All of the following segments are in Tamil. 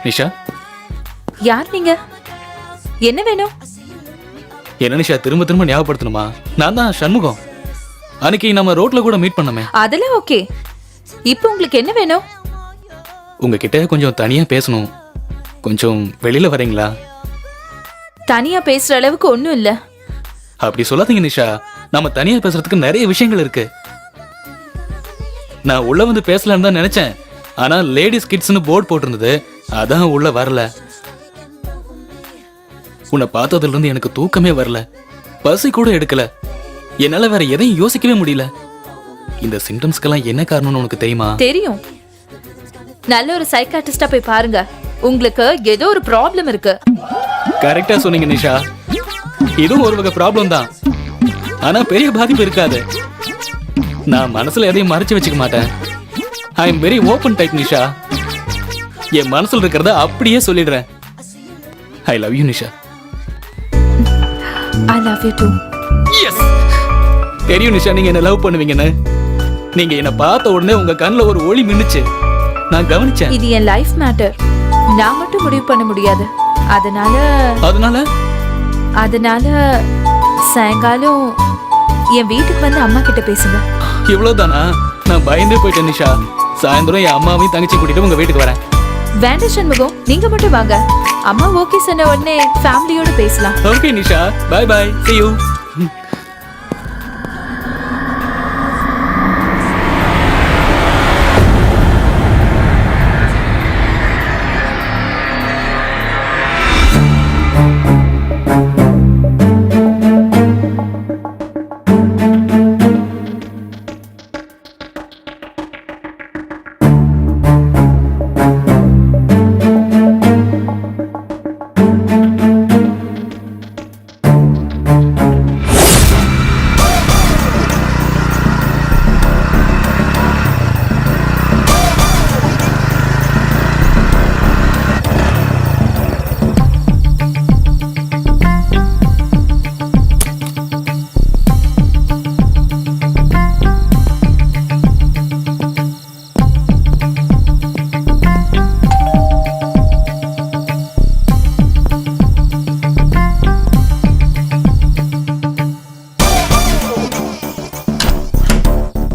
நிஷா, யார் நீங்க? என்ன வேணும்? என்ன நிஷா திரும்ப திரும்ப ஞாபகப்படுத்தணுமா? நான் தான் சண்முகம். அன்னைக்கு நம்ம ரோட்ல கூட மீட் பண்ணமே. அதெல்லாம் ஓகே. இப்போ உங்களுக்கு என்ன வேணும்? உங்ககிட்ட கொஞ்சம் தனியா பேசணும். கொஞ்சம் வெளியில வரீங்களா? தனியா பேசுற அளவுக்கு ஒண்ணும் இல்ல. அப்படி சொல்லாதீங்க நிஷா. நம்ம தனியா பேசுறதுக்கு நிறைய விஷயங்கள் இருக்கு. நான் உள்ள வந்து பேசலான்னு தான் நினைச்சேன். ஆனா லேடிஸ் கிட்ஸ்னு போர்டு போட்டிருந்தது, அதான் உள்ள வரல. உன்னை பார்த்ததுல இருந்து எனக்கு தூக்கமே வரல, பசி கூட எடுக்கல. என்னால வேற எதையும் யோசிக்கவே முடியல. இந்த சிம்டம்ஸ்க்கெல்லாம் என்ன காரணம்னு உனக்கு தெரியுமா? தெரியும். நல்ல ஒரு சைக்காட்ரிஸ்டா போய் பாருங்க. உங்களுக்கு ஏதோ ஒரு ப்ராப்ளம் இருக்கு. கரெக்டா சொன்னீங்க நிஷா. இதுவும் ஒரு வகை ப்ராப்ளம் தான். ஆனா பெரிய பாதிப்பு இருக்காது. நான் மனசுல எதையும் மறைச்சு வச்சுக்க மாட்டேன். I am very open type Nisha. என் மனசுல இருக்கிறத அப்படியே சொல்லிடுறேன். I love you Nisha. I love you too. Yes, தெரியும் நிஷா நீங்க என்ன லவ் பண்ணுவீங்கன்னு. நீங்க என்ன பார்த்த உடனே உங்க கண்ணுல ஒரு ஒளி மின்னுச்சு, நான் கவனிச்சேன். இது என் லைஃப் மேட்டர். நான் மட்டும் முடிவு பண்ண முடியாது. அதனால சாயங்காலம் என் வீட்டுக்கு வந்து அம்மா கிட்ட பேசுங்க. இவ்வளவுதானா? நான் பயந்தே போயிட்டேன் நிஷா. சாயந்தரம் என் அம்மாவையும் தங்கச்சி கூட்டிட்டு உங்க வீட்டுக்கு வரேன். வேண்டாம் சண்முகம், நீங்க மட்டும் வாங்க. அம்மா ஓகே சொன்ன உடனே ஃபேமிலியோட பேசலாம். Okay Nisha, bye bye, see you.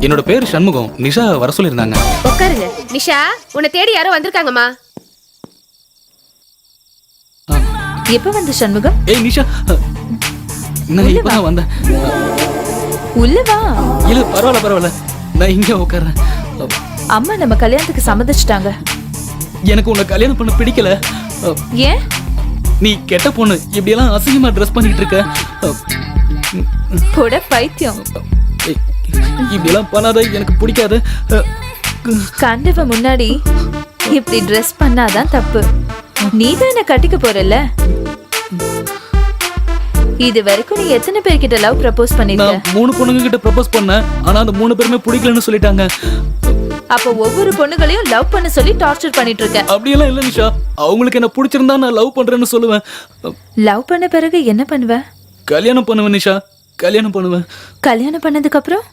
என்னோட பேர் சண்முகம். நிஷா வர சொல்லிருந்தாங்க. உட்காருங்க. நிஷா, உன்னை தேடி யாரோ வந்திருக்காங்கம்மா. எப்ப வந்து சண்முகம்? ஏய் நிஷா, நான் இப்பதான் வந்தேன். உள்ள வா. இல்ல பரவாயில்ல, நான் இங்க உட்கார்றேன். அம்மா நம்ம கல்யாணத்துக்கு சம்மதிச்சிட்டாங்க. எனக்கு உன்னை கல்யாணம் பண்ண பிடிக்கல. ஏன்? நீ கெட்ட பொண்ணு, இப்படி எல்லாம் அசிங்கமா ட்ரெஸ் பண்ணிட்டு இருக்க. போட பைத்தியம். இப்படி எல்லாம் பண்ணாத, எனக்கு பிடிக்காது. கண்டவ முன்னாடி இப்படி ட்ரெஸ் பண்ணாதான் தப்பு. நீ தான் என்ன கட்டிக்க போறல. இது வரைக்கும் நீ எத்தனை பேர்கிட்ட லவ் ப்ரப்போஸ் பண்ணிருக்க? நான் 3 பொண்ணுங்க கிட்ட ப்ரப்போஸ் பண்ணேன். ஆனா அந்த 3 பேருமே பிடிக்கலன்னு சொல்லிட்டாங்க. அப்ப ஒவ்வொரு பொண்ணுகளையும் லவ் பண்ண சொல்லி டார்ச்சர் பண்ணிட்டு இருக்க. அப்படியெல்லாம் இல்ல நிஷா. அவங்களுக்கு என்ன பிடிச்சிருந்தா நான் லவ் பண்றேன்னு சொல்லுவேன். லவ் பண்ண பிறகு என்ன பண்ணுவ? கல்யாணம் பண்ணுவேன் நிஷா, கல்யாணம் பண்ணுவேன். கல்யாணம் பண்ணதுக்கு அப்புறம்?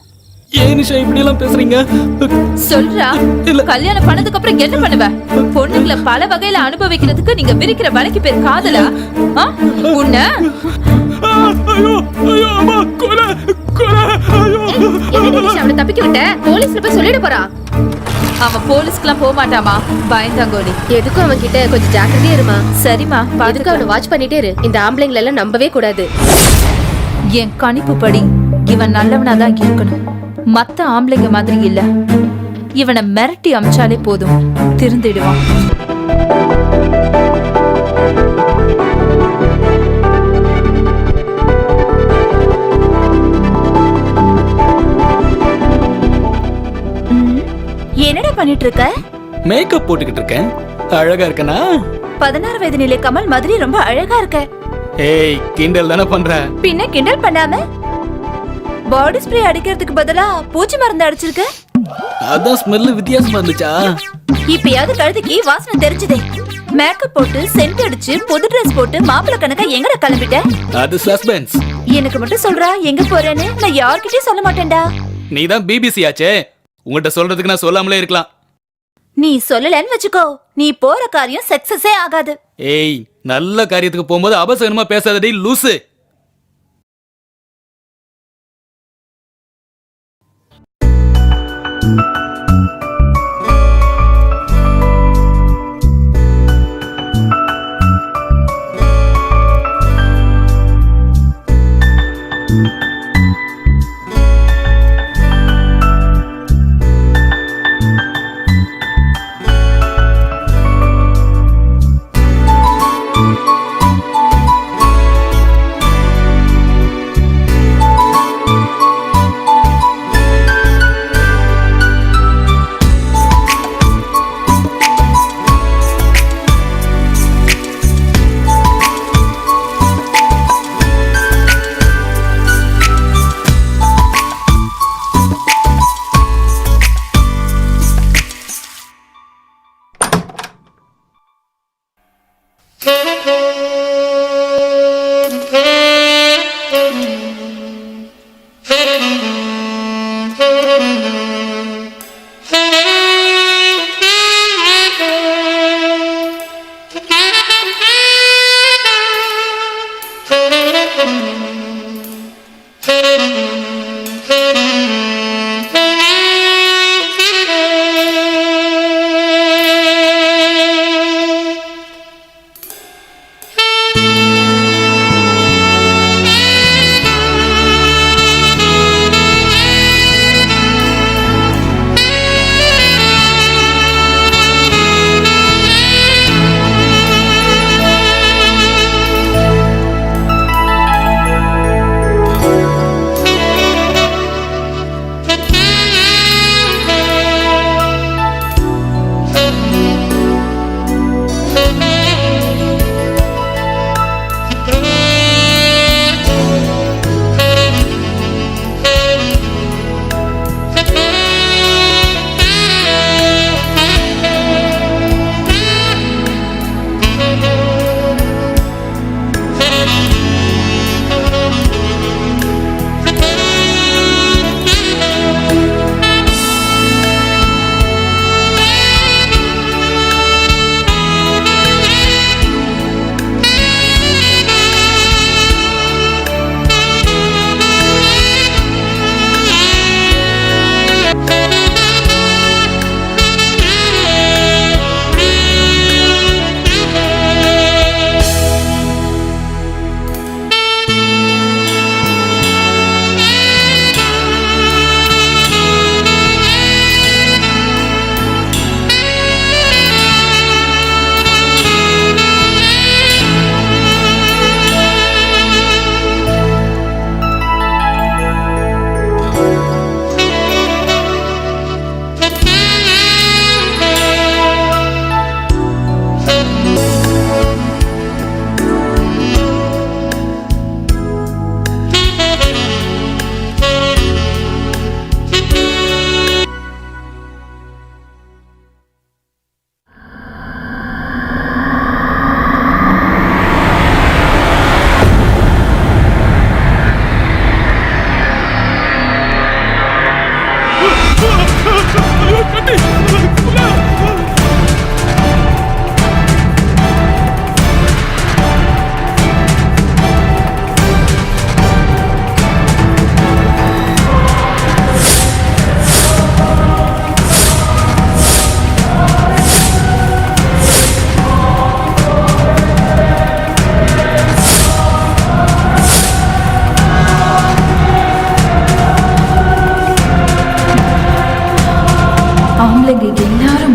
ஏன் நிஷா இப்படி எல்லாம் பேசுறீங்க? சொல்றா. கல்யாணம் பண்ணதுக்கு அப்புறம் என்ன பண்ணுவ? பொண்ணுங்களை பல வகையில அனுபவிக்கிறதுக்கு நீங்க விரிக்கிற வலைக்கு பேர் காதலா? உன்ன அவனை தப்பிக்க விட்ட, போலீஸ்ல போய் சொல்லிட போறான். அவன் போலீஸ்க்குலாம் போக மாட்டாமா, பயந்தாங்கோடி. எதுக்கும் அவன் கிட்ட கொஞ்சம் ஜாக்கிரதையா இருமா. சரிமா, அதுக்கு அவனை வாட்ச் பண்ணிட்டே இரு. இந்த ஆம்பளைங்களை எல்லாம் நம்பவே கூடாது. என் கணிப்பு படி இவன் நல்லவனாதான் இருக்கணும். மத்த ஆம்பளைங்க மாதிரி இல்ல. இவனை மிரட்டி அமிச்சாலே போதும், திருந்திடுவான். என்னடா பண்ணிட்டு இருக்க? மேக்கப் போட்டுக்கிட்டு இருக்கேன். அழகா இருக்கனா? 16 வயது நிலை கமல் மாதிரி ரொம்ப அழகா இருக்க. ஏய், கிண்டல் தானே பண்ற? பின்ன கிண்டல் பண்ணாம பாடி ஸ்ப்ரே அடிக்கிறதுக்கு பதிலா பூச்சி மருந்து அடிச்சிருக்க. அதான் ஸ்மெல் வித்தியாசமா இருந்துச்சா? இப்பயாவது கழுதைக்கு வாசனை தெரிஞ்சதே. மேக்கப் போட்டு சென்ட் அடிச்சு புது ட்ரெஸ் போட்டு மாப்பிள்ளை கணக்கா எங்கட கிளம்பிட்ட? அது சஸ்பென்ஸ். எனக்கு மட்டும் சொல்றா எங்க போறேன்னு. நான் யார்கிட்டயும் சொல்ல மாட்டேன்டா. நீதான் பிபிசி ஆச்சே, உங்ககிட்ட சொல்றதுக்கு நான் சொல்லாமலே இருக்கலாம். நீ சொல்லலன்னு வச்சுக்கோ, நீ போற காரியம் சக்சஸே ஆகாது. ஏய், நல்ல காரியத்துக்கு போகும்போது அபசகனமா பேசாதடி லூசு.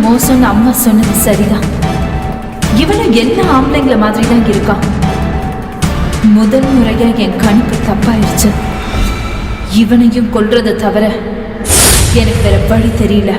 மோசம்னு அம்மா சொன்னது சரிதான். இவனும் எல்லா ஆம்பளைங்கள மாதிரி தான் இருக்கான். முதல் முறையா என் கணிப்பு தப்பாயிருச்சு. இவனையும் கொல்றதை தவிர எனக்கு வேற வழி தெரியல.